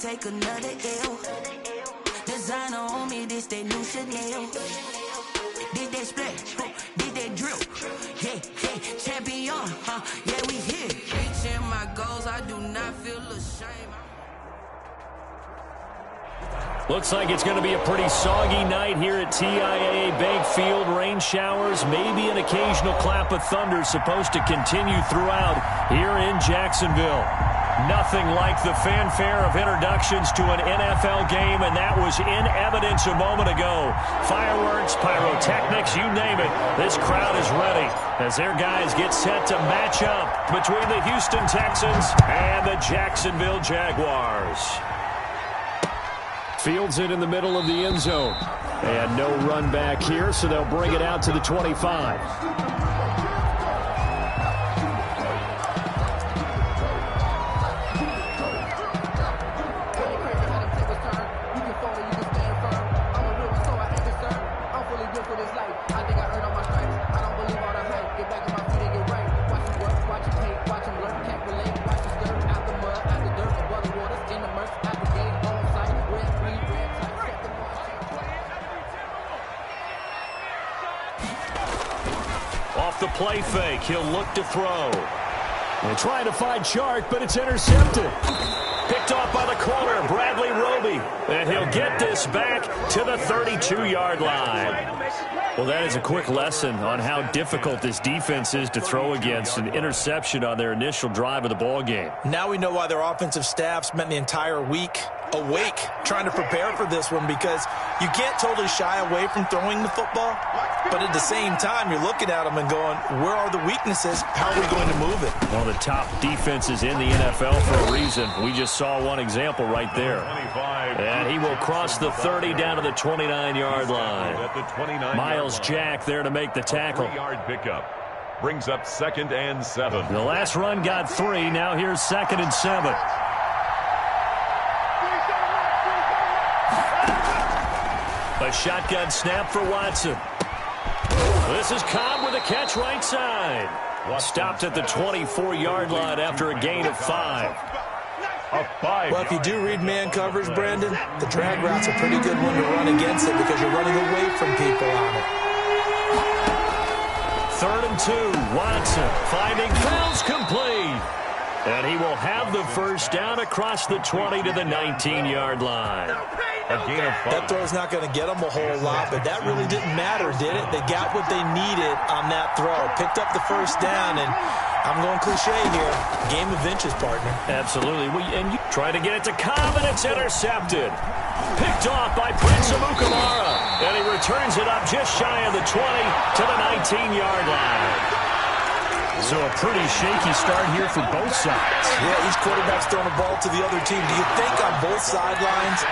take another L. Designer on me, this that new Chanel. Did they splash? Did they drill? Yeah, yeah, champion, yeah, we here. Reaching my goals, I do not feel ashamed. Looks like it's going to be a pretty soggy night here at TIAA Bank Field. Rain showers, maybe an occasional clap of thunder supposed to continue throughout here in Jacksonville. Nothing like the fanfare of introductions to an NFL game, and that was in evidence a moment ago. Fireworks, pyrotechnics, you name it. This crowd is ready as their guys get set to match up between the Houston Texans and the Jacksonville Jaguars. Fields it in the middle of the end zone. And no run back here, so they'll bring it out to the 25. Off the play fake, he'll look to throw. And trying to find Chark, but it's intercepted. Picked off by the corner, Bradley Roby. And he'll get this back to the 32-yard line. Well, that is a quick lesson on how difficult this defense is to throw against. An interception on their initial drive of the ball game. Now we know why their offensive staff spent the entire week awake trying to prepare for this one, because you can't totally shy away from throwing the football, but at the same time you're looking at them and going, where are the weaknesses? How are we going to move it? One of the top defenses in the NFL for a reason. We just saw one example right there. And he will cross the 30 down to the 29-yard line. Miles Jack there to make the tackle. 3-yard pickup. Brings up 2nd and 7. The last run got 3. Now here's 2nd and 7. A shotgun snap for Watson. This is Cobb with a catch right side. Stopped at the 24-yard line after a gain of 5. Well, if you do read man coverage, Brandon, the drag route's a pretty good one to run against it because you're running away from people on it. 3rd and 2. Watson finding Fells complete. And he will have the first down across the 20 to the 19-yard line. That throw's not going to get them a whole lot, but that really didn't matter, did it? They got what they needed on that throw. Picked up the first down, and I'm going cliche here. Game of inches, partner. Absolutely. And you try to get it to Cobb, and it's intercepted. Picked off by Prince Amukamara. And he returns it up just shy of the 20 to the 19-yard line. So a pretty shaky start here for both sides. Yeah, each quarterback's throwing a ball to the other team. Do you think on both sidelines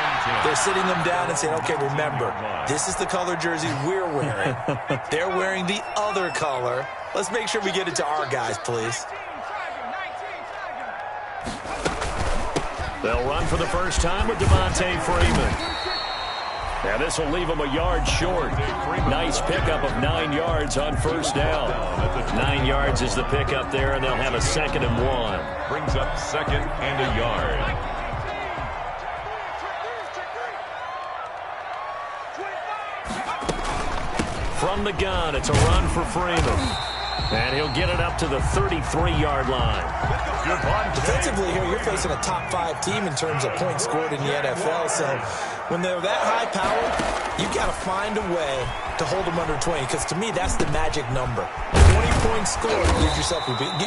they're sitting them down and saying, okay, remember, this is the color jersey we're wearing. They're wearing the other color. Let's make sure we get it to our guys, please. They'll run for the first time with Devontae Freeman. Now this will leave them a yard short. Nice pickup of 9 yards on first down. 9 yards is the pickup there, and they'll have a 2nd and 1. Brings up 2nd and a yard. From the gun, it's a run for Freeman. And he'll get it up to the 33-yard line. Defensively here, you're facing a top 5 team in terms of points scored in the NFL. So when they're that high powered, you got to find a way to hold them under 20. Because to me, that's the magic number. 20 points scored,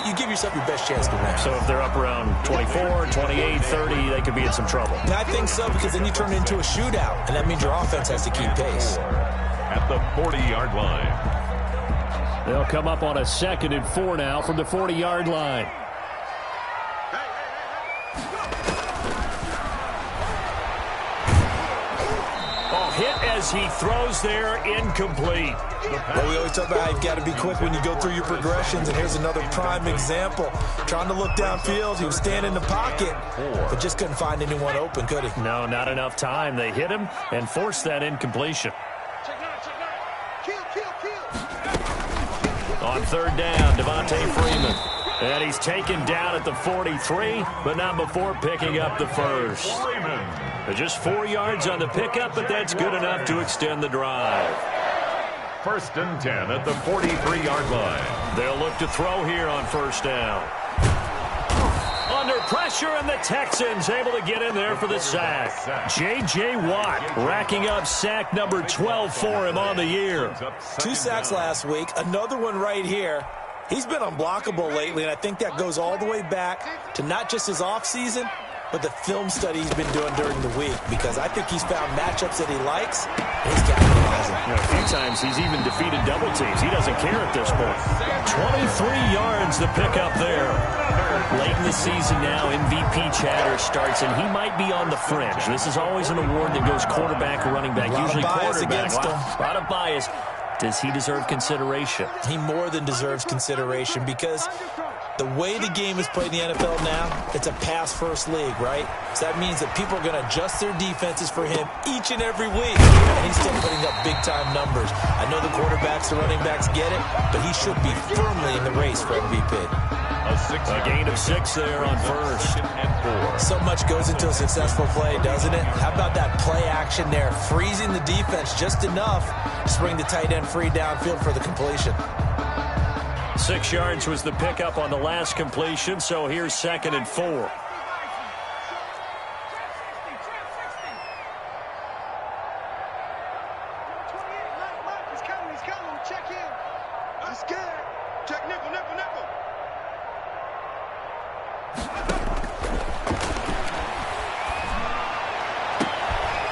you give yourself your best chance to win. So if they're up around 24, 28, 30, they could be in some trouble. And I think so, because then you turn it into a shootout. And that means your offense has to keep pace. At the 40-yard line. They'll come up on a 2nd and 4 now from the 40-yard line. Oh, hit as he throws there, incomplete. Well, we always talk about how you've got to be quick when you go through your progressions, and here's another prime example. Trying to look downfield, he was standing in the pocket, but just couldn't find anyone open, could he? No, not enough time. They hit him and forced that incompletion. On 3rd down, Devontae Freeman. And he's taken down at the 43, but not before picking up the first. Just 4 yards on the pickup, but that's good enough to extend the drive. 1st and 10 at the 43-yard line. They'll look to throw here on 1st down. Under pressure, and the Texans able to get in there for the sack. J.J. Watt racking up sack number 12 for him on the year. 2 sacks last week, another one right here. He's been unblockable lately, and I think that goes all the way back to not just his offseason, but the film study he's been doing during the week, because I think he's found matchups that he likes, and he's capitalizing. A few times he's even defeated double teams. He doesn't care at this point. 23 yards to pick up there. Late in the season now, MVP chatter starts, and he might be on the fringe. This is always an award that goes quarterback or running back, usually quarterback. A lot of bias. Does he deserve consideration? He more than deserves consideration, because the way the game is played in the NFL now, it's a pass-first league, right? So that means that people are going to adjust their defenses for him each and every week, and he's still putting up big-time numbers. I know the quarterbacks, the running backs get it, but he should be firmly in the race for MVP. A gain of 6 there on 1st and 4. So much goes into a successful play, doesn't it? How about that play action there, freezing the defense just enough to bring the tight end free downfield for the completion. 6 yards was the pickup on the last completion, so here's 2nd and 4.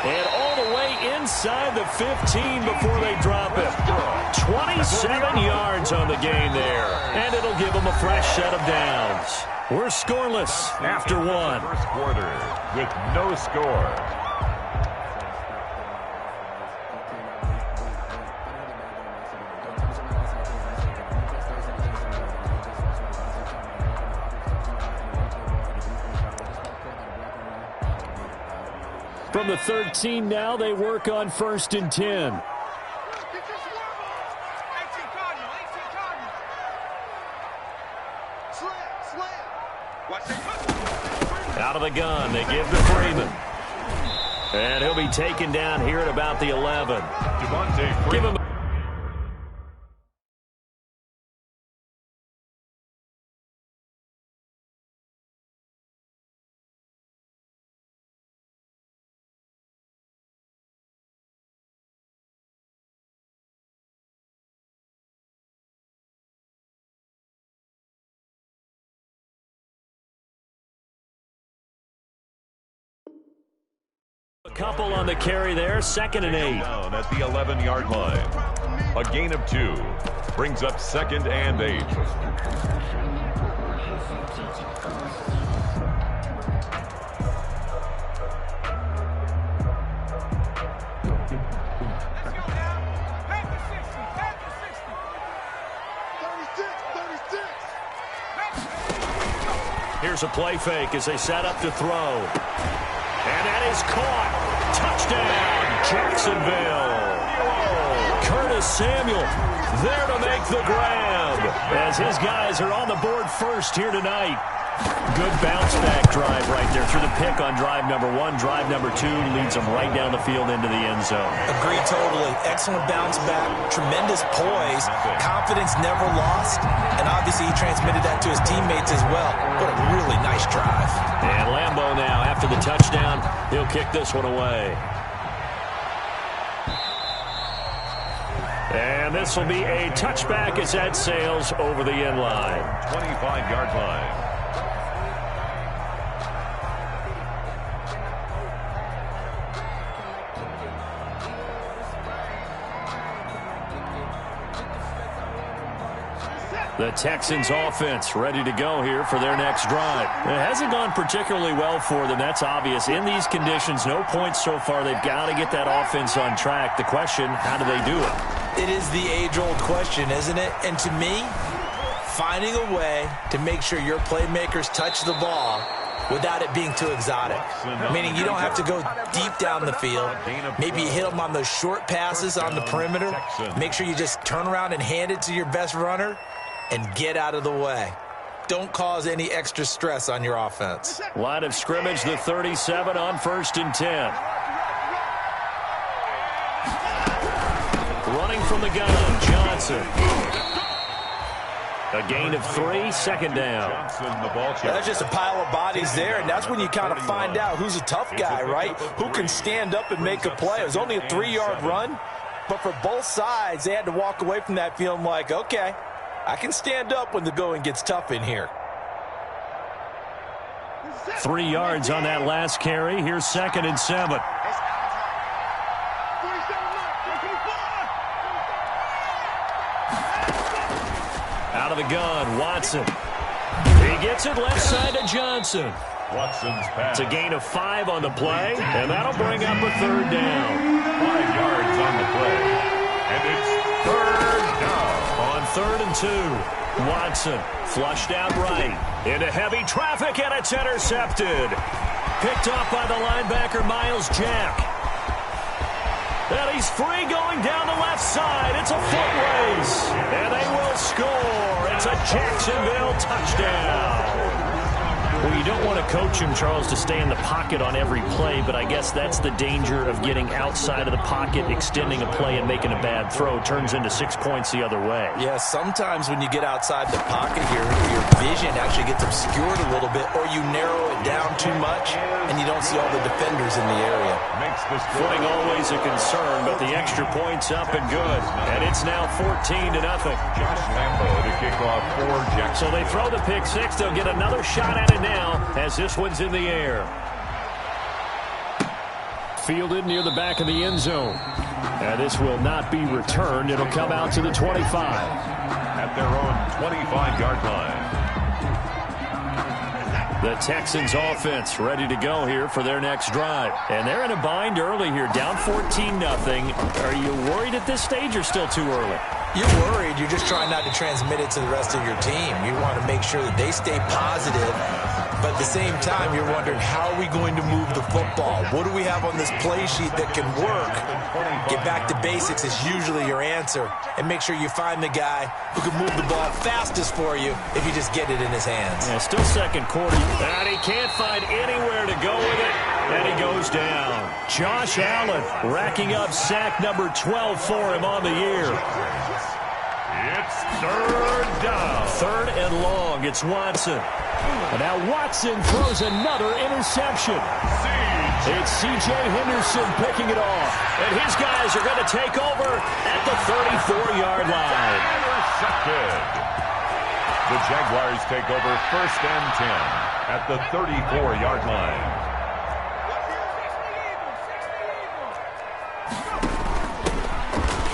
And all the way inside the 15 before they drop it. 27 yards on the gain there. And it'll give them a fresh set of downs. We're scoreless after 1. First quarter with no score. From the 13 now, they work on 1st and 10. Out of the gun, they give to Freeman. And he'll be taken down here at about the 11. Give him a couple on the carry there, 2nd and 8. Down at the 11-yard line. A gain of 2 brings up 2nd and 8. Here's a play fake as they set up to throw. And that is caught. Touchdown, Jacksonville. Curtis Samuel there to make the grab as his guys are on the board first here tonight. Good bounce-back drive right there through the pick on drive number 1. Drive number 2 leads them right down the field into the end zone. Agree totally. Excellent bounce back. Tremendous poise. Confidence never lost. And obviously he transmitted that to his teammates as well. What a really nice drive. And Lambeau now, after the touchdown, he'll kick this one away. And this will be a touchback as that sails over the end line. 25-yard line. The Texans offense ready to go here for their next drive. It hasn't gone particularly well for them. That's obvious. In these conditions, no points so far. They've got to get that offense on track. The question, how do they do it? It is the age-old question, isn't it? And to me, finding a way to make sure your playmakers touch the ball without it being too exotic. Meaning you don't have to go deep down the field. Maybe you hit them on those short passes on the perimeter. Make sure you just turn around and hand it to your best runner and get out of the way. don't cause any extra stress on your offense. Line of scrimmage, the 37 on 1st and 10. Running from the gun, Johnson. A gain of 3, 2nd down. That's just a pile of bodies there, and that's when you kind of find out who's a tough guy, right? Who can stand up and make a play. It was only a 3-yard run, but for both sides, they had to walk away from that feeling like, okay, I can stand up when the going gets tough in here. 3 yards on that last carry. Here's 2nd and 7. Out of the gun, Watson. He gets it left side to Johnson. Watson's pass. It's a gain of 5 on the play, and that'll bring up a 3rd down. 5 yards on the play. And it's 3rd down. On 3rd and 2, Watson flushed out right into heavy traffic, and it's intercepted. Picked off by the linebacker, Miles Jack. And he's free going down the left side. It's a foot race, and they will score. It's a Jacksonville touchdown. Well, you don't want to coach him, Charles, to stay in the pocket on every play, but I guess that's the danger of getting outside of the pocket, extending a play, and making a bad throw. Turns into 6 points the other way. Yeah, sometimes when you get outside the pocket, your vision actually gets obscured a little bit, or you narrow it down too much, and you don't see all the defenders in the area. Makes this Footing always a concern, but the extra point's up and good. And it's now 14-0. Josh Lambo to kick off for Jackson. So they throw the pick 6. They'll get another shot at it now as this one's in the air. Fielded near the back of the end zone. And this will not be returned. It'll come out to the 25. At their own 25-yard line. The Texans offense ready to go here for their next drive. And they're in a bind early here, down 14-0. Are you worried at this stage or still too early? You're worried. You're just trying not to transmit it to the rest of your team. You want to make sure that they stay positive. But at the same time, you're wondering, how are we going to move the football? What do we have on this play sheet that can work? Get back to basics is usually your answer. And make sure you find the guy who can move the ball fastest for you if you just get it in his hands. Yeah, still second quarter. And he can't find anywhere to go with it. And he goes down. Josh Allen racking up sack number 12 for him on the year. It's 3rd down. 3rd and long. It's Watson. And now Watson throws another interception. It's C.J. Henderson picking it off. And his guys are going to take over at the 34-yard line. Intercepted. The Jaguars take over 1st and 10 at the 34-yard line.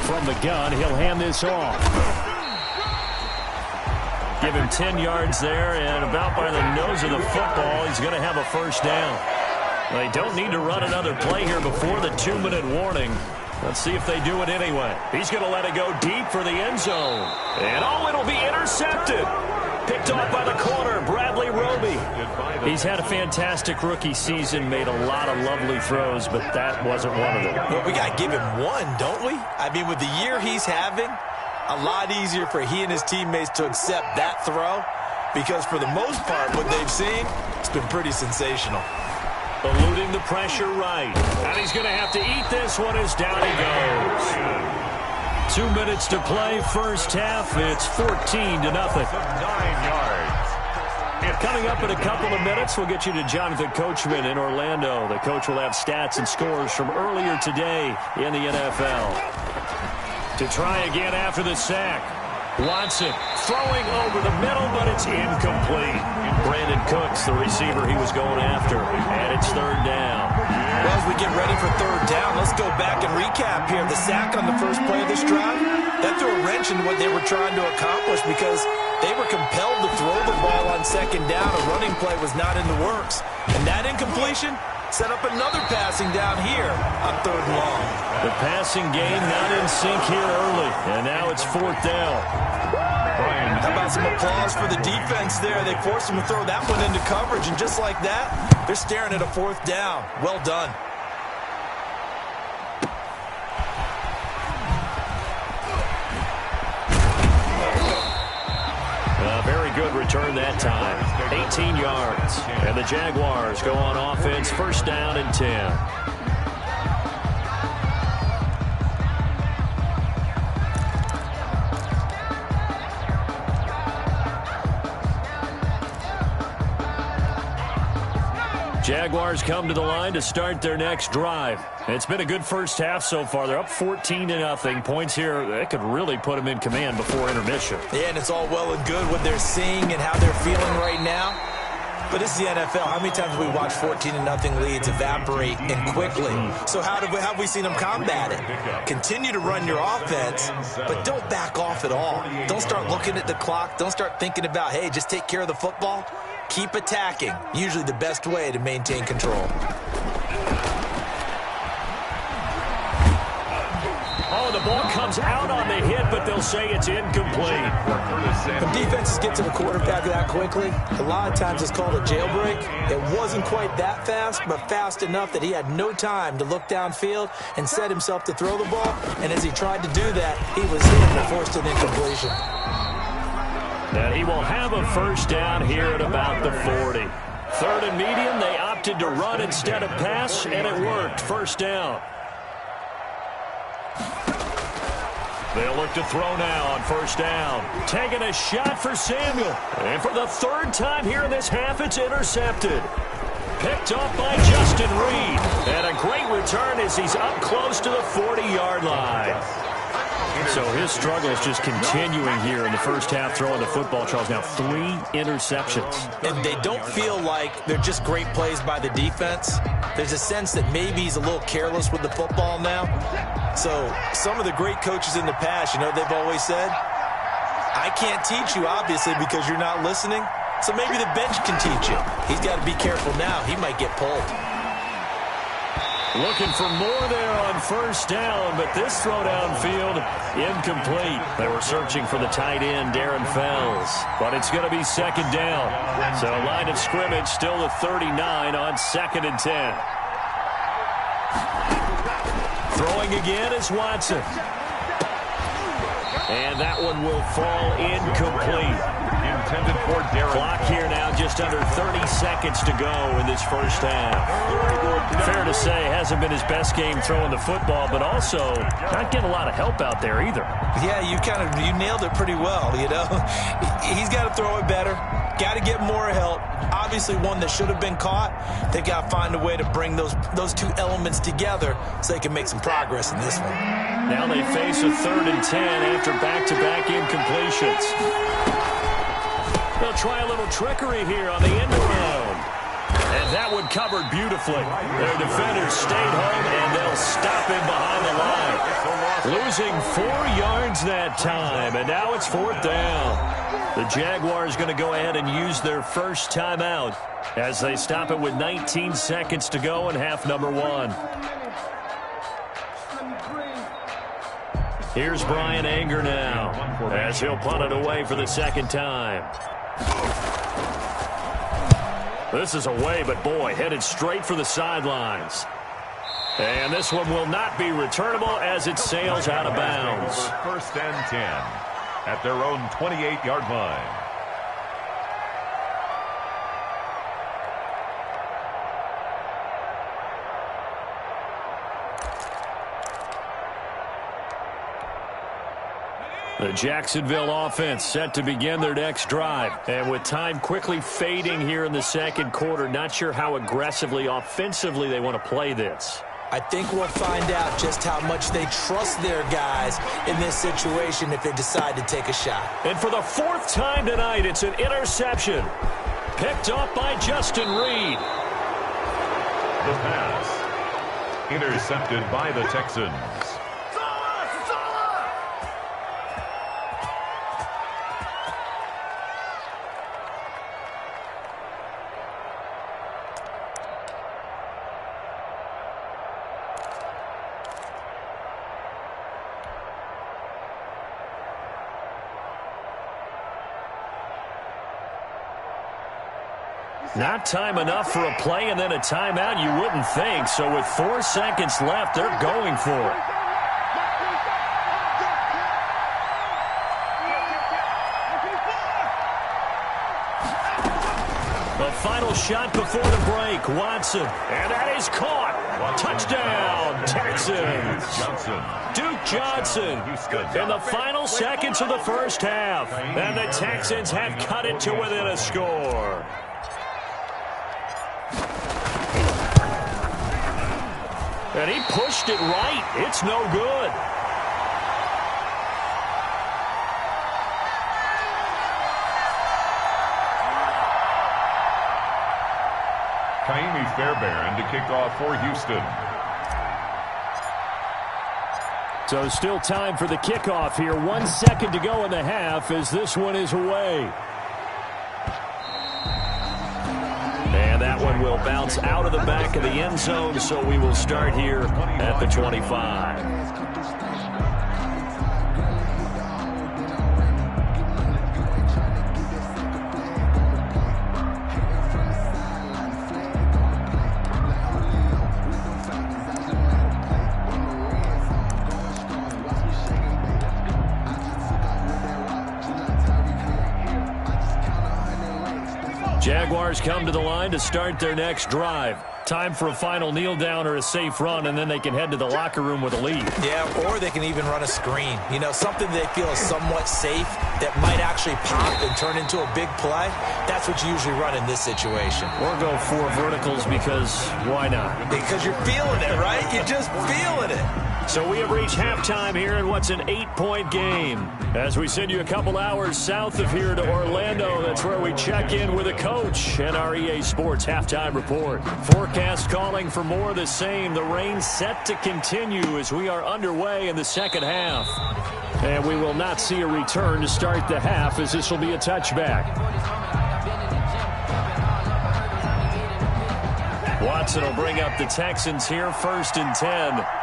From the gun, he'll hand this off. Give him 10 yards there, and about by the nose of the football, he's going to have a 1st down. They don't need to run another play here before the 2-minute warning. Let's see if they do it anyway. He's going to let it go deep for the end zone. And it'll be intercepted. Picked off by the corner, Bradley Roby. He's had a fantastic rookie season, made a lot of lovely throws, but that wasn't one of them. Well, we got to give him one, don't we? I mean, with the year he's having, a lot easier for he and his teammates to accept that throw, because for the most part, what they've seen, it's been pretty sensational. Eluding the pressure right. And he's going to have to eat this one as down he goes. 2 minutes to play, first half. It's 14-0. 9 yards. Coming up in a couple of minutes, we'll get you to Jonathan Coachman in Orlando. The coach will have stats and scores from earlier today in the NFL. To try again after the sack. Watson throwing over the middle, but it's incomplete. Brandon Cooks, the receiver he was going after. And it's 3rd down. Well, as we get ready for 3rd down, let's go back and recap here. The sack on the first play of this drive, that threw a wrench in what they were trying to accomplish because they were compelled to throw the ball on 2nd down. A running play was not in the works. And that incompletion set up another passing down here on 3rd and long. The passing game not in sync here early. And now it's 4th down. How about some applause for the defense there? They forced him to throw that one into coverage, and just like that, they're staring at a 4th down. Well done. Very good return that time. 18 yards. And the Jaguars go on offense, first down and 10. Jaguars come to the line to start their next drive. It's been a good first half so far. They're up 14-0. Points here, that could really put them in command before intermission. Yeah, and it's all well and good what they're seeing and how they're feeling right now. But this is the NFL. How many times have we watched 14-0 leads evaporate and quickly? So how have we seen them combat it? Continue to run your offense, but don't back off at all. Don't start looking at the clock. Don't start thinking about, hey, just take care of the football. Keep attacking. Usually the best way to maintain control. Oh, the ball comes out on the hit, but they'll say it's incomplete. When defenses get to the quarterback that quickly, a lot of times it's called a jailbreak. It wasn't quite that fast, but fast enough that he had no time to look downfield and set himself to throw the ball. And as he tried to do that, he was hit and forced an incompletion. And he will have a first down here at about the 40. Third and medium, they opted to run instead of pass, and it worked. First down. They'll look to throw now on first down. Taking a shot for Samuel. And for the third time here in this half, it's intercepted. Picked off by Justin Reed. And a great return as he's up close to the 40-yard line. So his struggle is just continuing here in the first half, throwing the football, Charles. Now 3 interceptions. And they don't feel like they're just great plays by the defense. There's a sense that maybe he's a little careless with the football now. So some of the great coaches in the past, you know, they've always said, I can't teach you, obviously, because you're not listening. So maybe the bench can teach you. He's got to be careful now. He might get pulled. Looking for more there on first down, but this throw downfield, incomplete. They were searching for the tight end, Darren Fells, but it's going to be second down. So line of scrimmage still the 39 on second and 10. Throwing again is Watson. And that one will fall incomplete. Intended for Darren. Clock here now, just under 30 seconds to go in this first half. Fair to say, hasn't been his best game throwing the football, but also not getting a lot of help out there either. Yeah, you nailed it pretty well, you know. He's got to throw it better. Got to get more help. Obviously one that should have been caught. They've got to find a way to bring those two elements together so they can make some progress in this one. Now they face a 3rd and 10 after back-to-back incompletions. They'll try a little trickery here on the end around. And that one covered beautifully. Their defenders stayed home, and they'll stop him behind the line. Losing 4 yards that time, and now it's 4th down. The Jaguars going to go ahead and use their first timeout as they stop it with 19 seconds to go in half number 1. Here's Brian Anger now as he'll punt it away for the second time. This is away, but boy, headed straight for the sidelines. And this one will not be returnable as it sails out of bounds. 1st and 10 at their own 28-yard line. The Jacksonville offense set to begin their next drive. And with time quickly fading here in the second quarter, not sure how aggressively, offensively they want to play this. I think we'll find out just how much they trust their guys in this situation if they decide to take a shot. And for the 4th time tonight, it's an interception. Picked off by Justin Reed. The pass. Intercepted by the Texans. Not time enough for a play and then a timeout, you wouldn't think. So with 4 seconds left, they're going for it. final shot before the break. Watson, and that is caught. Touchdown, Texans. Duke Johnson in the final seconds of the first half. And the Texans have cut it to within a score. And he pushed it right. It's no good. Kaimi Fairbairn to kick off for Houston. So still time for the kickoff here. 1 second to go in the half as this one is away. And that one will bounce out of the back of the end zone, so we will start here at the 25. Jaguars come to the line to start their next drive. Time for a final kneel down or a safe run, and then they can head to the locker room with a lead. Yeah, or they can even run a screen. You know, something they feel is somewhat safe that might actually pop and turn into a big play. That's what you usually run in this situation. Or go 4 verticals because why not? Because you're feeling it, right? You're just feeling it. So we have reached halftime here in what's an 8-point game. As we send you a couple hours south of here to Orlando, that's where we check in with a coach and our EA Sports halftime report. Forecast calling for more of the same. The rain set to continue as we are underway in the second half. And we will not see a return to start the half as this will be a touchback. Watson will bring up the Texans here, 1st and 10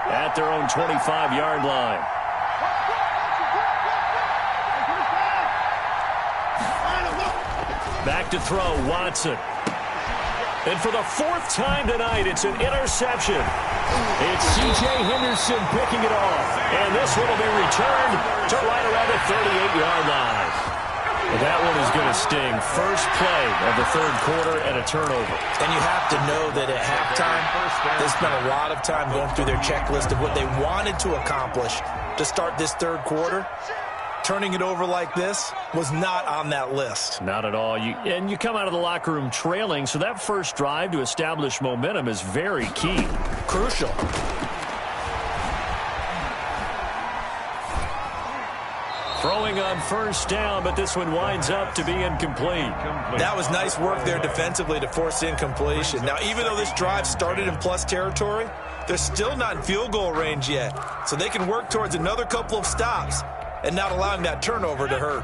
at their own 25-yard line. Back to throw, Watson. And for the 4th time tonight, it's an interception. It's C.J. Henderson picking it off. And this one will be returned to right around the 38-yard line. That one is going to sting. First play of the 3rd quarter and a turnover. And you have to know that at halftime, they spent a lot of time going through their checklist of what they wanted to accomplish to start this 3rd quarter. Turning it over like this was not on that list. Not at all. And you come out of the locker room trailing, so that first drive to establish momentum is very key. Crucial. Throwing on 1st down, but this one winds up to be incomplete. That was nice work there defensively to force incompletion. Now, even though this drive started in plus territory, they're still not in field goal range yet. So they can work towards another couple of stops and not allowing that turnover to hurt.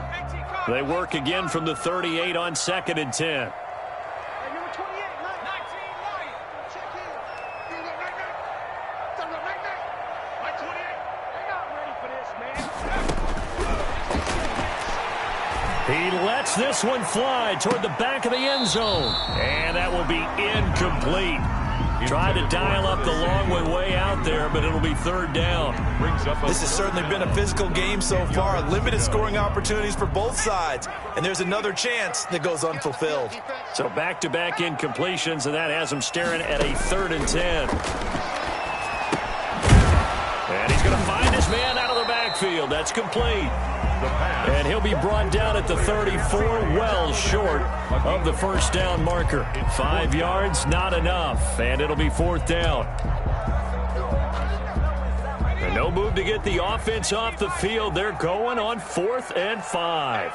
They work again from the 38 on 2nd and 10. He lets this one fly toward the back of the end zone. And that will be incomplete. Tried to dial up the long one way out there, but it'll be 3rd down. This has certainly been a physical game so far. Limited scoring opportunities for both sides. And there's another chance that goes unfulfilled. So back-to-back incompletions, and that has him staring at a 3rd and 10. And he's going to find his man out of the backfield. That's complete. And he'll be brought down at the 34, well short of the 1st down marker. 5 yards, not enough, and it'll be 4th down. And no move to get the offense off the field. They're going on 4th and 5.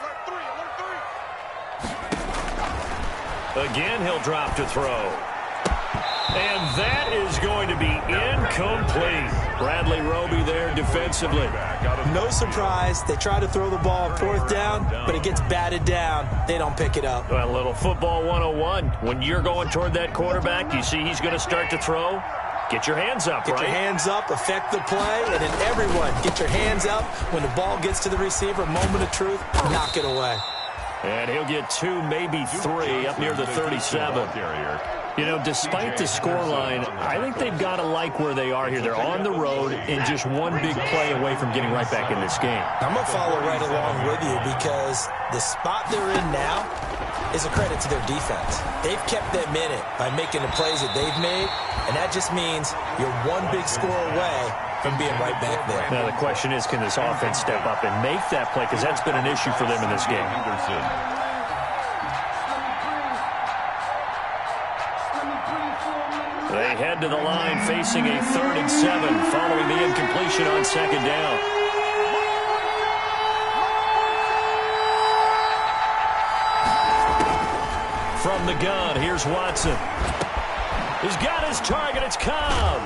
Again, he'll drop to throw. And that is going to be incomplete. Bradley Roby there defensively. No surprise. They try to throw the ball on 4th down, but it gets batted down. They don't pick it up. Well, a little football 101. When you're going toward that quarterback, you see he's going to start to throw. Get your hands up, right? Get your hands up, affect the play, and then everyone get your hands up. When the ball gets to the receiver, moment of truth, knock it away. And he'll get 2, maybe 3 up near the 37. You know, despite the scoreline, I think they've got to like where they are here. They're on the road and just one big play away from getting right back in this game. I'm going to follow right along with you because the spot they're in now, is a credit to their defense. They've kept them in it by making the plays that they've made, and that just means you're one big score away from being right back there. Now the question is, can this offense step up and make that play? Because that's been an issue for them in this game. They head to the line facing a 3rd and 7 following the incompletion on 2nd down. From the gun, here's Watson. He's got his target. It's Cobb.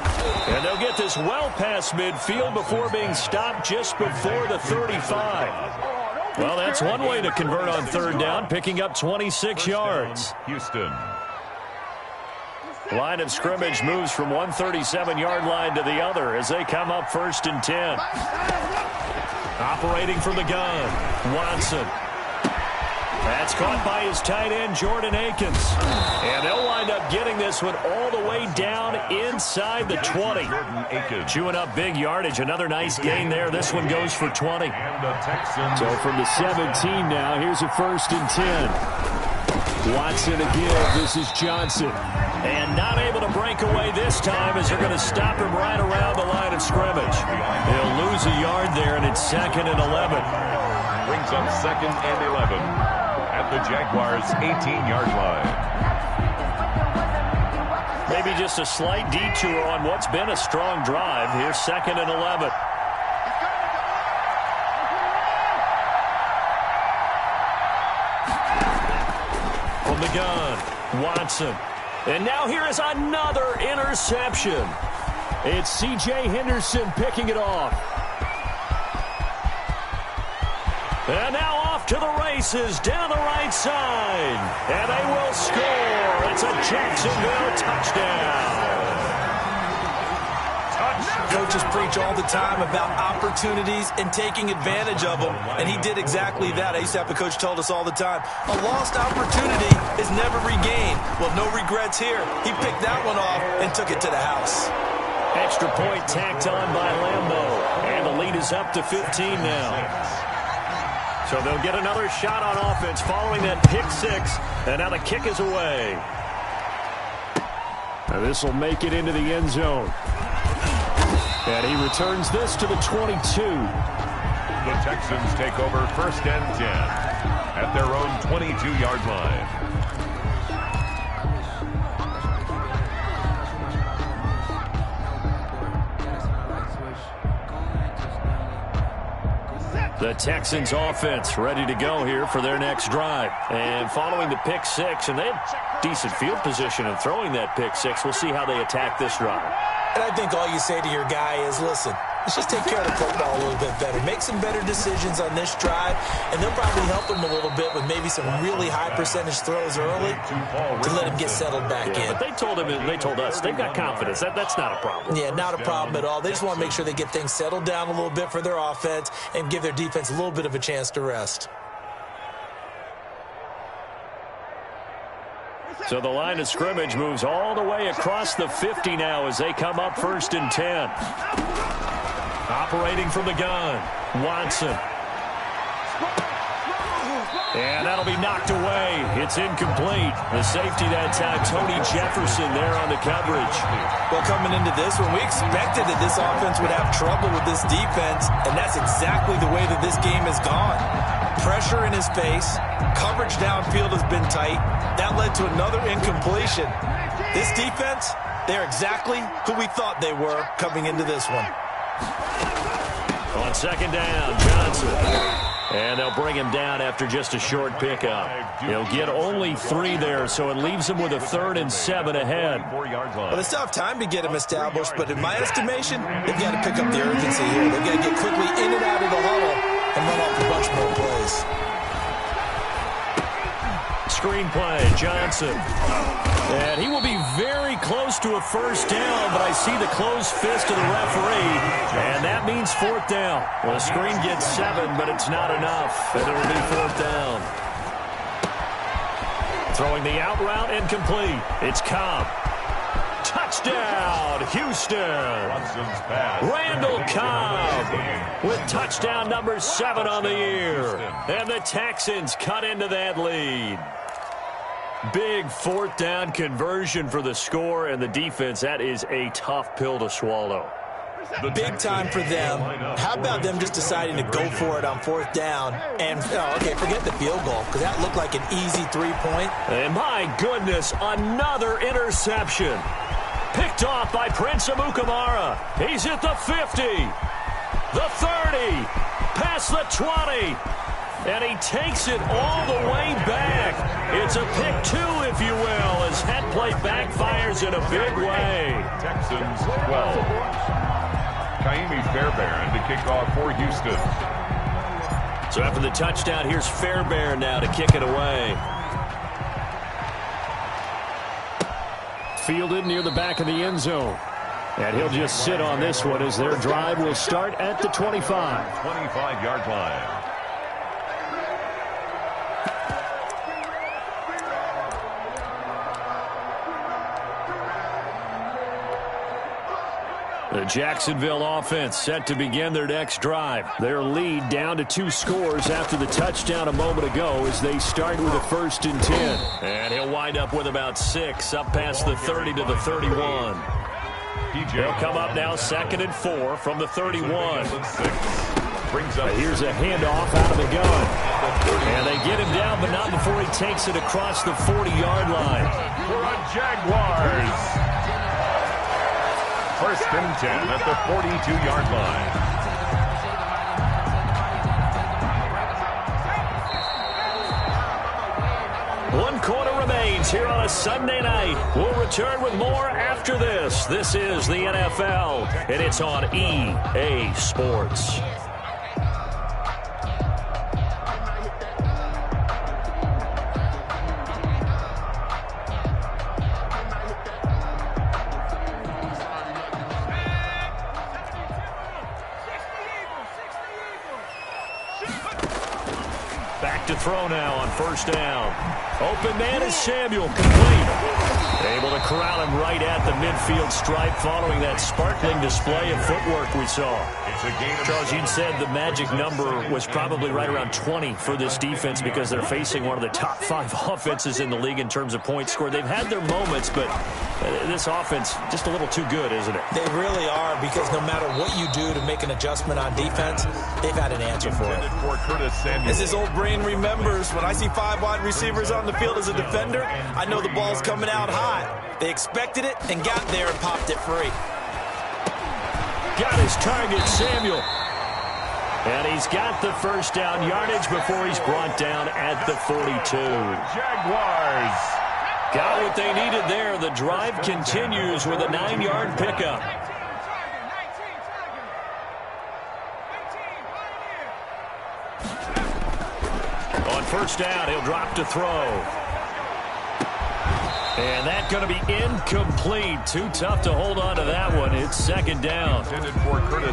And they'll get this well past midfield before being stopped just before the 35. Well, that's one way to convert on 3rd down, picking up 26 yards. Houston. Line of scrimmage moves from 137-yard line to the other as they come up 1st and 10. Operating from the gun, Watson. That's caught by his tight end, Jordan Akins. And they'll wind up getting this one all the way down inside the 20. Chewing up big yardage. Another nice gain there. This one goes for 20. So from the 17 now, here's a 1st and 10. Watson again. This is Johnson. And not able to break away this time as they're going to stop him right around the line of scrimmage. He'll lose a yard there, and it's 2nd and 11. Brings up 2nd and 11 at the Jaguars' 18-yard line. Maybe just a slight detour on what's been a strong drive. Here's 2nd and 11. From the gun, Watson. And now here is another interception. It's C.J. Henderson picking it off. And now off to the races down the right side. And they will score. It's a Jacksonville touchdown. Coaches preach all the time about opportunities and taking advantage of them, and he did exactly that. I used to have a coach told us all the time, a lost opportunity is never regained. Well, no regrets here. He picked that one off and took it to the house. Extra point tacked on by Lambo, and the lead is up to 15 now. So they'll get another shot on offense following that pick 6, and now the kick is away. Now this will make it into the end zone. And he returns this to the 22. The Texans take over 1st and 10 at their own 22-yard line. The Texans offense ready to go here for their next drive. And following the pick 6, and they have decent field position in throwing that pick 6. We'll see how they attack this drive. And I think all you say to your guy is, listen, let's just take care of the football a little bit better. Make some better decisions on this drive, and they'll probably help him a little bit with maybe some really high percentage throws early to let him get settled back in. But they told him, and they told us, they've got confidence. That's not a problem. Yeah, not a problem at all. They just want to make sure they get things settled down a little bit for their offense and give their defense a little bit of a chance to rest. So the line of scrimmage moves all the way across the 50 now as they come up 1st and 10. Operating from the gun, Watson. And that'll be knocked away. It's incomplete. The safety that time, Tony Jefferson there on the coverage. Well, coming into this one, we expected that this offense would have trouble with this defense, and that's exactly the way that this game has gone. Pressure in his face. Coverage downfield has been tight. That led to another incompletion. This defense, they're exactly who we thought they were coming into this one. On 2nd down, Johnson. And they'll bring him down after just a short pickup. He'll get only 3 there, so it leaves him with a 3rd and 7 ahead. Well, they still have time to get him established, but in my estimation, they've got to pick up the urgency here. They've got to get quickly in and out of the huddle and run off a bunch more plays. Screen play, Johnson. And he will be very close to a 1st down, but I see the closed fist of the referee, and that means 4th down. Well, the screen gets 7, but it's not enough, and it will be 4th down. Throwing the out route incomplete. It's Cobb. Touchdown, Houston. Randall Cobb with touchdown number 7 on the year. And the Texans cut into that lead. Big fourth down conversion for the score, and the defense, that is a tough pill to swallow. Big time for them. How about them just deciding to go for it on fourth down? And, okay, forget the field goal, because that looked like an easy 3-point. And my goodness, another interception. Picked off by Prince Amukamara. He's at the 50, the 30, past the 20. And he takes it all the way back. It's a pick two, if you will, as head play backfires in a big way. Texans 12. Kaimi Fairbairn to kick off for Houston. So after the touchdown, here's Fairbairn now to kick it away. Fielded near the back of the end zone. And he'll just sit on this one as their drive will start at the 25. 25-yard line. The Jacksonville offense set to begin their next drive. Their lead down to 2 scores after the touchdown a moment ago as they start with a 1st and 10. And he'll wind up with about 6 up past the 30 to the 31. They'll come up now 2nd and 4 from the 31. Here's a handoff out of the gun. And they get him down, but not before he takes it across the 40-yard line. For a Jaguars. 1st and 10 at the 42-yard line. 1 quarter remains here on a Sunday night. We'll return with more after this. This is the NFL, and it's on EA Sports. Back to throw now on 1st down. Open man is Samuel, complete. Able to corral him right at the midfield stripe following that sparkling display of footwork we saw. Charles, you'd said the magic number was probably right around 20 for this defense because they're facing one of the top 5 offenses in the league in terms of points scored. They've had their moments, but this offense just a little too good, isn't it? They really are, because no matter what you do to make an adjustment on defense, they've had an answer for it. As his old brain remembers, when I see 5 wide receivers on the field as a defender, I know the ball's coming out high. They expected it and got there and popped it free. Got his target, Samuel. And he's got the 1st down yardage before he's brought down at the 42. Jaguars. Got what they needed there. The drive continues with a 9-yard pickup. On 1st down, he'll drop to throw. And that's going to be incomplete. Too tough to hold on to that one. It's 2nd down.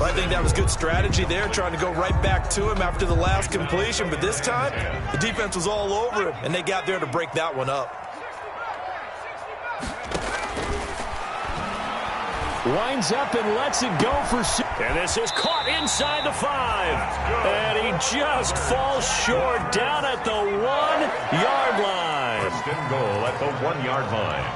I think that was good strategy there, trying to go right back to him after the last completion. But this time, the defense was all over him, and they got there to break that one up. Winds up and lets it go for 6. And this is caught inside the 5. And he just falls short down at the 1-yard line. 1st and goal at the 1-yard line.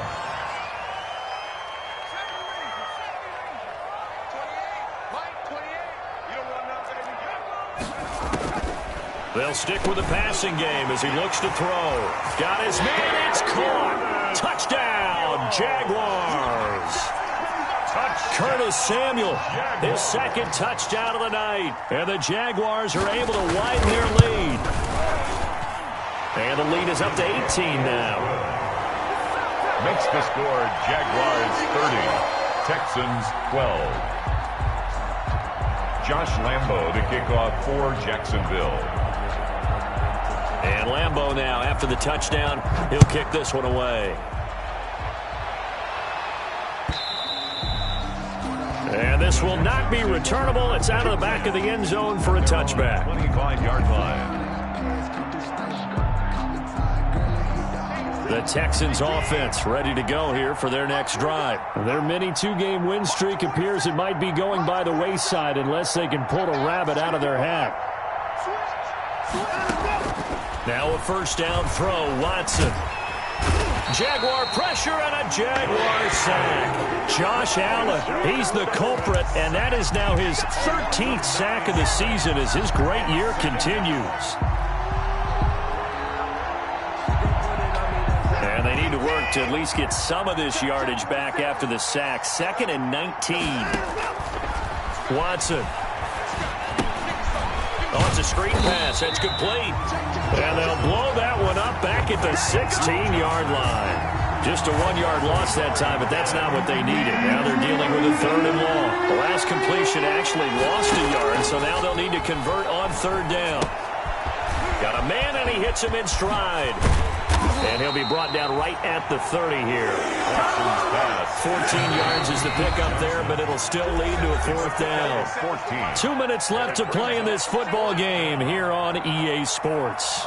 They'll stick with the passing game as he looks to throw. Got his man. It's caught. Touchdown, Jaguars. Curtis Samuel, his 2nd touchdown of the night. And the Jaguars are able to widen their lead. And the lead is up to 18 now. Makes the score Jaguars 30, Texans 12. Josh Lambo to kick off for Jacksonville. And Lambo now, after the touchdown, he'll kick this one away. And this will not be returnable. It's out of the back of the end zone for a touchback. 25-yard line. The Texans offense ready to go here for their next drive. Their mini 2-game win streak appears it might be going by the wayside unless they can pull a rabbit out of their hat. Now a 1st down throw, Watson. Jaguar pressure and a Jaguar sack. Josh Allen, he's the culprit, and that is now his 13th sack of the season as his great year continues. And they need to work to at least get some of this yardage back after the sack. 2nd and 19. Watson. Oh, it's a screen pass. That's complete. And they'll blow that one up back at the 16-yard line. Just a 1-yard loss that time, but that's not what they needed. Now they're dealing with a 3rd and long. The last completion actually lost a yard, so now they'll need to convert on 3rd down. Got a man, and he hits him in stride. And he'll be brought down right at the 30 here. 14 yards is the pickup there, but it'll still lead to a 4th down. 2 minutes left to play in this football game here on EA Sports.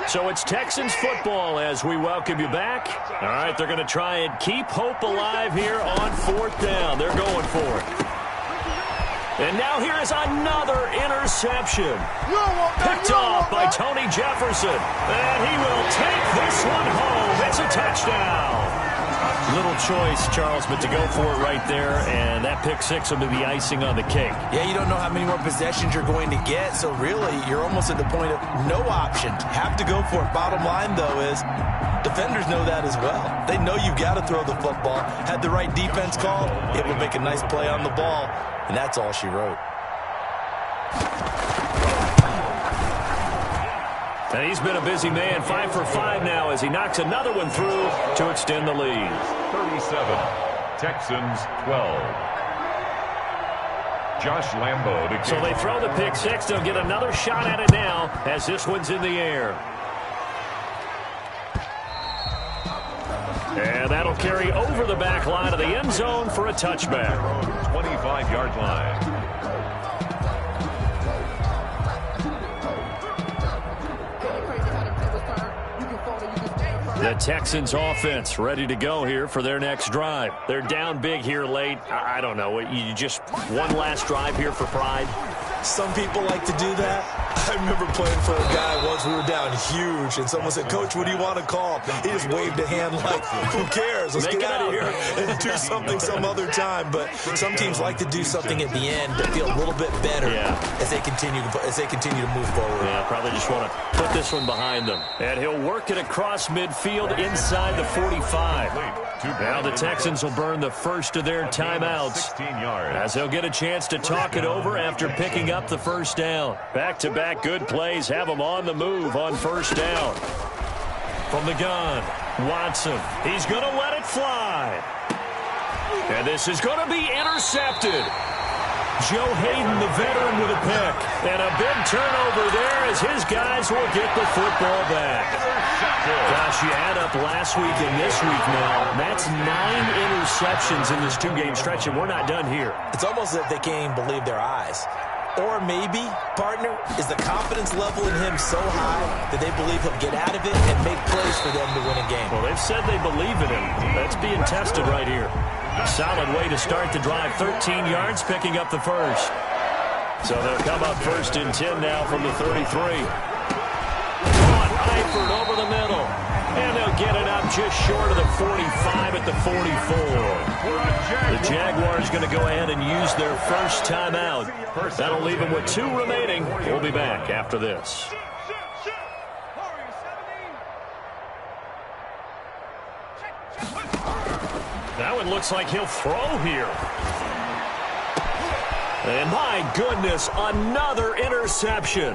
So it's Texans football as we welcome you back. All right, they're going to try and keep hope alive here on 4th down. They're going for it. And now here is another interception. Picked off by Tony Jefferson. And he will take this one home. It's a touchdown. Little choice, Charles, but to go for it right there, and that pick six will be the icing on the cake. Yeah, you don't know how many more possessions you're going to get, so really you're almost at the point of no option. Have to go for it. Bottom line, though, is defenders know that as well. They know you've got to throw the football. Had the right defense called, it will make a nice play on the ball, and that's all she wrote. And he's been a busy man, 5 for 5 now as he knocks another one through to extend the lead. 37, Texans 12. Josh Lambo. So they throw the pick six. They'll get another shot at it now as this one's in the air. And that'll carry over the back line of the end zone for a touchback. 25-yard line. The Texans offense ready to go here for their next drive. They're down big here late. I don't know. You just one last drive here for pride? Some people like to do that. I remember playing for a guy once. We were down huge, and someone said, "Coach, what do you want to call?" He just waved a hand like, "Who cares? Let's get out of here and do something some other time." But some teams like to do something at the end to feel a little bit better as they continue to move forward. Yeah, probably just want to put this one behind them. And he'll work it across midfield inside the 45. Now the Texans will burn the first of their timeouts as they'll get a chance to talk it over after picking up the first down. Back-to-back good plays have them on the move on first down. From the gun, Watson. He's going to let it fly. And this is going to be intercepted. Joe Hayden, the veteran, with a pick. And a big turnover there as his guys will get the football back. Gosh, you add up last week and this week now. That's 9 interceptions in this two-game stretch, and we're not done here. It's almost as if they can't even believe their eyes. Or maybe, partner, is the confidence level in him so high that they believe he'll get out of it and make plays for them to win a game. Well, they've said they believe in him. That's being tested right here. A solid way to start the drive. 13 yards, picking up the first. So they'll come up first and 10 now from the 33. Caught Eifert over the middle. And they'll get it up just short of the 45 at the 44. The Jaguars going to go ahead and use their first timeout. That'll leave them with 2 remaining. We'll be back after this. That one looks like he'll throw here. And my goodness, another interception.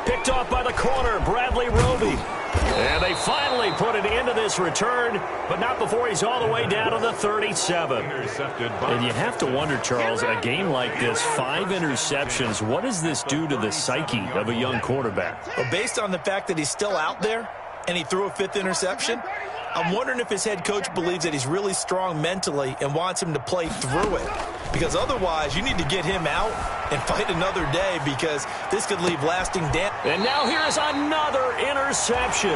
Picked off by the corner, Bradley Roby. And they finally put it into this return, but not before he's all the way down to the 37. And you have to wonder, Charles, a game like this, 5 interceptions, what does this do to the psyche of a young quarterback? Well, based on the fact that he's still out there and he threw a 5th interception, I'm wondering if his head coach believes that he's really strong mentally and wants him to play through it. Because otherwise, you need to get him out and fight another day because this could leave lasting damage. And now here is another interception.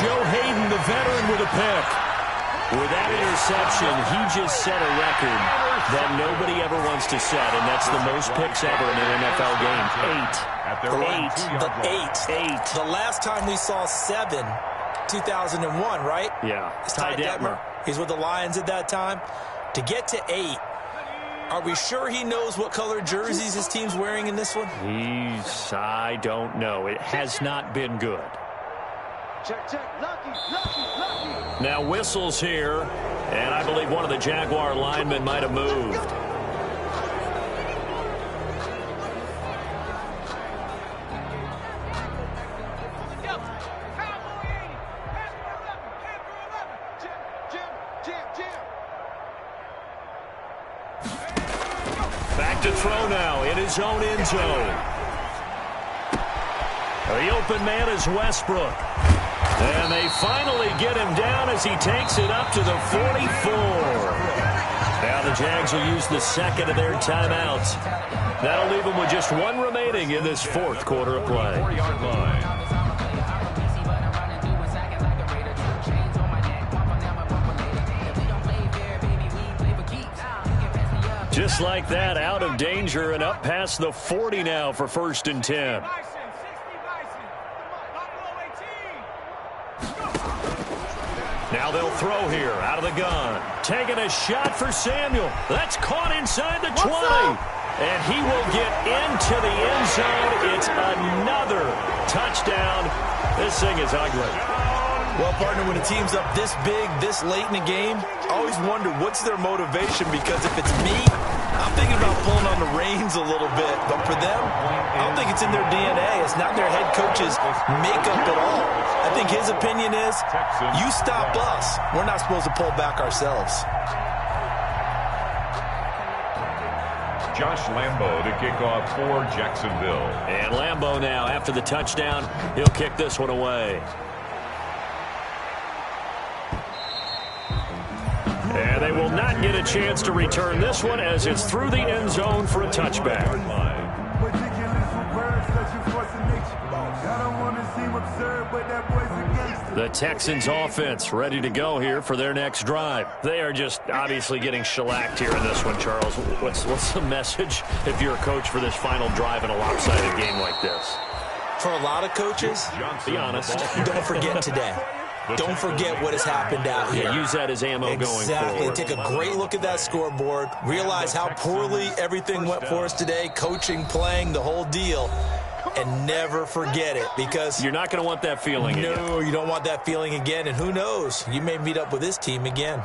Joe Hayden, the veteran, with a pick. With that interception, he just set a record that nobody ever wants to set, and that's the most picks ever in an NFL game. 8. The last time we saw 7, 2001, right? Yeah. It's Ty Detmer. He's with the Lions at that time. To get to 8, are we sure he knows what color jerseys his team's wearing in this one? I don't know. It has not been good. Check. Lucky. Now whistles here, and I believe one of the Jaguar linemen might have moved. Back to throw now in his own end zone. The open man is Westbrook. And they finally get him down as he takes it up to the 44. Now the Jags will use the second of their timeouts. That'll leave them with just one remaining in this fourth quarter of play. 4-yard line. Just like that, out of danger and up past the 40 now for 1st and 10. Now they'll throw here out of the gun. Taking a shot for Samuel. That's caught inside the 20. And he will get into the end zone. It's another touchdown. This thing is ugly. Well, partner, when a team's up this big, this late in the game, I always wonder what's their motivation, because if it's me, I'm thinking about pulling on the reins a little bit. But for them, I don't think it's in their DNA. It's not their head coach's makeup at all. I think his opinion is, you stop us. We're not supposed to pull back ourselves. Josh Lambo to kick off for Jacksonville. And Lambo now, after the touchdown, he'll kick this one away. And they will not get a chance to return this one as it's through the end zone for a touchback. The Texans offense ready to go here for their next drive. They are just obviously getting shellacked here in this one, Charles. What's the message if you're a coach for this final drive in a lopsided game like this? For a lot of coaches, be honest, don't forget today. Don't forget what has happened out here. Yeah, use that as ammo going forward. Exactly. Take a great look at that scoreboard. Realize how poorly everything went for us today. Coaching, playing, the whole deal. And never forget it, because you're not going to want that feeling again. No, you don't want that feeling again. And who knows? You may meet up with this team again.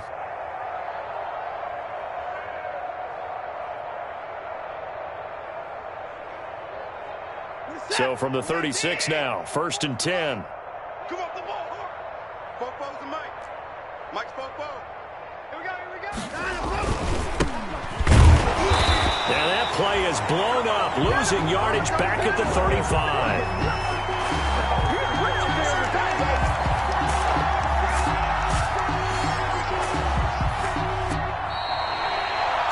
So from the 36 now, 1st and 10. Come up the ball. Foes and Mike. Mike's Foes. Here we go. And that play is blown up, losing yardage back at the 35.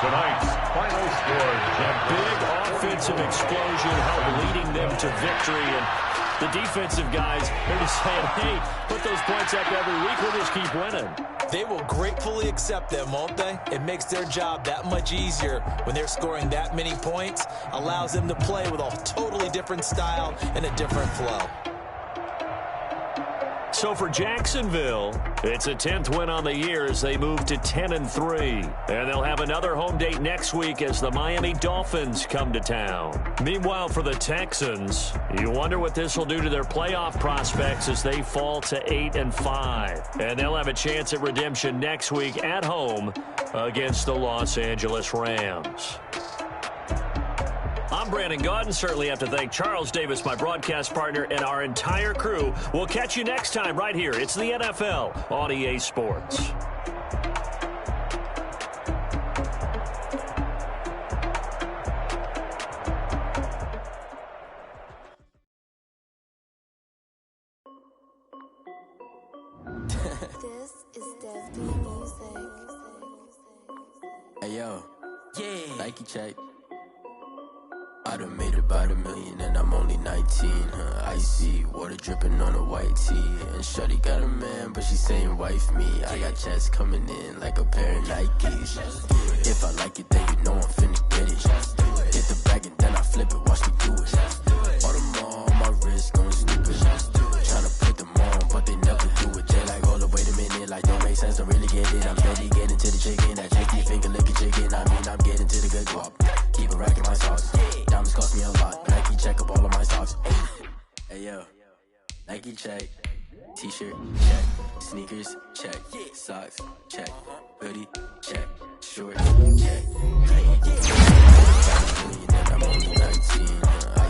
Tonight's final score, Big offensive explosion helped leading them to victory, and the defensive guys are just saying, hey, put those points up every week, we'll just keep winning. They will gratefully accept them, won't they? It makes their job that much easier when they're scoring that many points. Allows them to play with a totally different style and a different flow. So for Jacksonville, it's a 10th win on the year as they move to 10-3. And they'll have another home date next week as the Miami Dolphins come to town. Meanwhile, for the Texans, you wonder what this will do to their playoff prospects as they fall to 8-5. And they'll have a chance at redemption next week at home against the Los Angeles Rams. I'm Brandon Gaudin. Certainly have to thank Charles Davis, my broadcast partner, and our entire crew. We'll catch you next time right here. It's the NFL on EA Sports. This is Dev Music. Hey yo, Yeah. Nike check. I done made it about $1 million and I'm only 19. Icy, water dripping on a white tee. And shorty got a man, but she saying wife me. I got checks coming in like a pair of Nikes. If I like it, then you know I'm finna get it. Hit the bag and then I flip it, watch me do it. All them on my wrist going stupid. Tryna put them on, but they never do it. They like, hold up, wait a minute, like don't make sense, don't really get it. I'm steady getting to the chicken, that tricky finger licking chicken. I mean, I'm getting to the good guap. Keep a rack in my sauce. Diamonds cost me a lot. Nike check up all of my stocks. Hey yo, Nike check. T-shirt check. Sneakers check. Socks check. Hoodie check. Shorts check. I'm only 19.